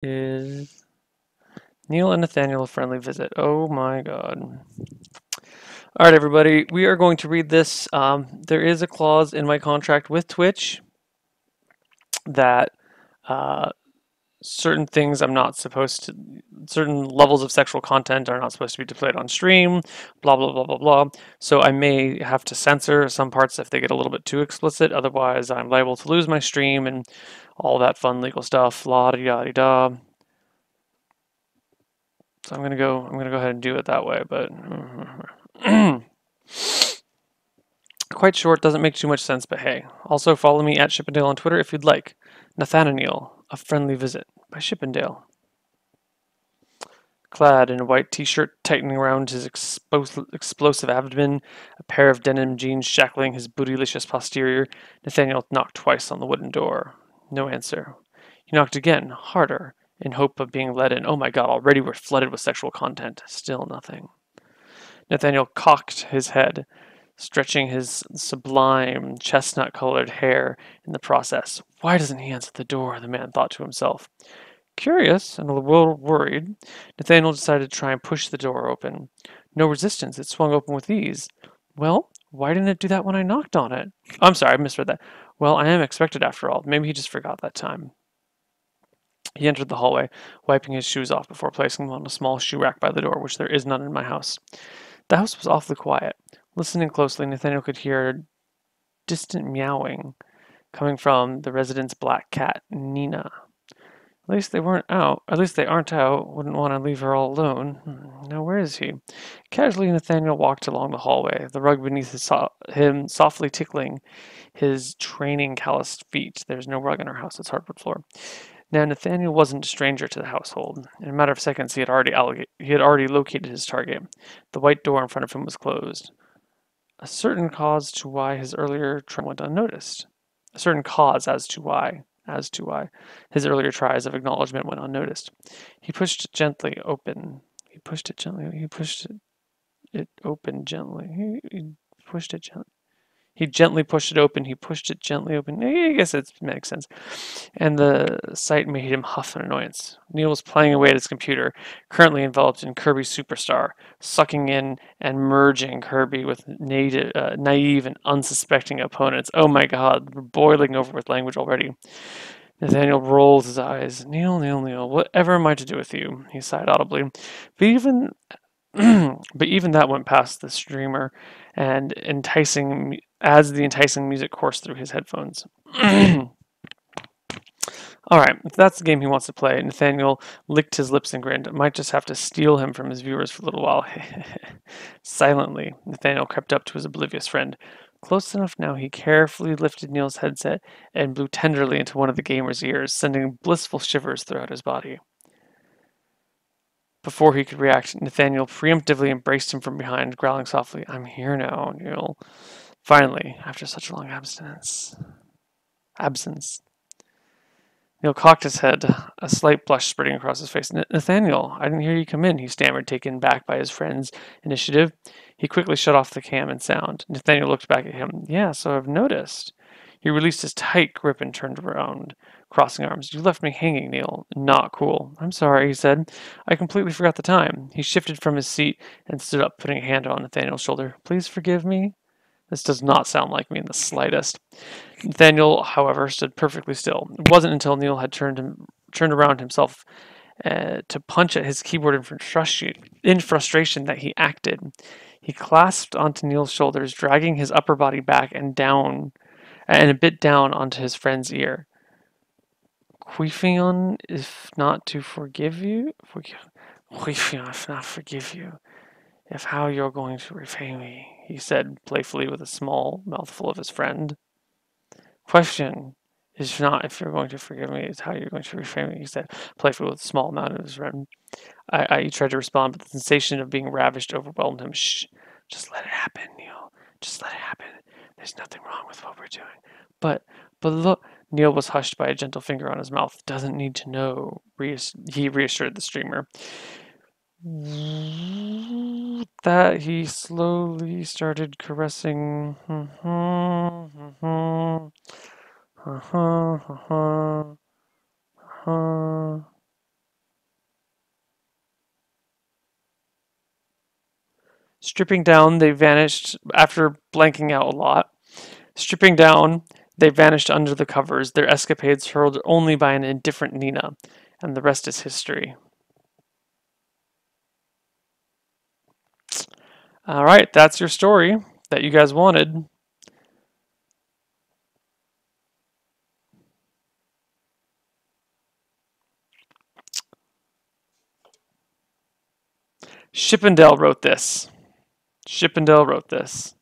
Is Neal and Nathaniel a friendly visit? Oh my god. All right, everybody, we are going to read this. There is a clause in my contract with Twitch that uh, certain things I'm not supposed to, certain levels of sexual content are not supposed to be displayed on stream, blah, blah, blah, blah, blah. So I may have to censor some parts if they get a little bit too explicit. Otherwise, I'm liable to lose my stream and all that fun legal stuff, la di da di da. So I'm gonna go ahead and do it that way, but quite short, doesn't make too much sense, but hey. Also follow me at Shippendale on Twitter if you'd like. Nathaniel, a friendly visit by Shippendale. Clad in a white t-shirt tightening around his explosive abdomen, a pair of denim jeans shackling his bootylicious posterior, Nathaniel knocked twice on the wooden door. No answer. He knocked again, harder, in hope of being let in. Oh my god, already we're flooded with sexual content. Still nothing. Nathaniel cocked his head, stretching his sublime chestnut-colored hair in the process. Why doesn't he answer the door? The man thought to himself. Curious and a little worried, Nathaniel decided to try and push the door open. No resistance, it swung open with ease. Well, why didn't it do that when I knocked on it? I'm sorry, I misread that. Well, I am expected after all. Maybe he just forgot that time. He entered the hallway, wiping his shoes off before placing them on a small shoe rack by the door, which there is none in my house. The house was awfully quiet. Listening closely, Nathaniel could hear distant meowing coming from the resident's black cat, Nina. At least they weren't out. At least they aren't out. Wouldn't want to leave her all alone. Now where is he? Casually, Nathaniel walked along the hallway, the rug beneath him softly tickling his training calloused feet. There's no rug in our house; it's hardwood floor. Now Nathaniel wasn't a stranger to the household. In a matter of seconds, he had already located his target. The white door in front of him was closed. A certain cause to why his earlier try went unnoticed. A certain cause as to why his earlier tries of acknowledgement went unnoticed. He pushed it gently open. He pushed it gently. He pushed it open gently. He pushed it gently. He gently pushed it open. He pushed it gently open. I guess it makes sense. And the sight made him huff in annoyance. Neal was playing away at his computer, currently enveloped in Kirby Superstar, sucking in and merging Kirby with naive and unsuspecting opponents. Oh my god, we're boiling over with language already. Nathaniel rolled his eyes. Neal, whatever am I to do with you? He sighed audibly. But even but even that went past the streamer and enticing as the enticing music coursed through his headphones. All right, if that's the game he wants to play, Nathaniel licked his lips and grinned. I might just have to steal him from his viewers for a little while. Silently, Nathaniel crept up to his oblivious friend. Close enough now, he carefully lifted Neal's headset and blew tenderly into one of the gamer's ears, sending blissful shivers throughout his body. Before he could react, Nathaniel preemptively embraced him from behind, growling softly, I'm here now, Neal. Finally, after such a long absence. Neal cocked his head, a slight blush spreading across his face. Nathaniel, I didn't hear you come in, he stammered, taken back by his friend's initiative. He quickly shut off the cam and sound. Nathaniel looked back at him. Yeah, so I've noticed. He released his tight grip and turned around, crossing arms. You left me hanging, Neal. Not cool. I'm sorry, he said. I completely forgot the time. He shifted from his seat and stood up, putting a hand on Nathaniel's shoulder. Please forgive me. This does not sound like me in the slightest. Nathaniel, however, stood perfectly still. It wasn't until Neal had turned around himself to punch at his keyboard in frustration that he acted. He clasped onto Neal's shoulders, dragging his upper body back and down, and a bit down onto his friend's ear. Queefing if not to forgive you? Queefing if not forgive you. If how you're going to repay me, he said playfully with a small mouthful of his friend. Question is not if you're going to forgive me, it's how you're going to repay me, he said playfully with a small amount of his friend. He tried to respond, but the sensation of being ravished overwhelmed him. Shh, just let it happen, Neal. Just let it happen. There's nothing wrong with what we're doing. But look, Neal was hushed by a gentle finger on his mouth. Doesn't need to know, he reassured the streamer. That he slowly started caressing. Stripping down, they vanished after blanking out a lot. Stripping down, they vanished under the covers, their escapades heralded only by an indifferent Nina, and the rest is history. All right, that's your story that you guys wanted. Shippendale wrote this. Shippendale wrote this.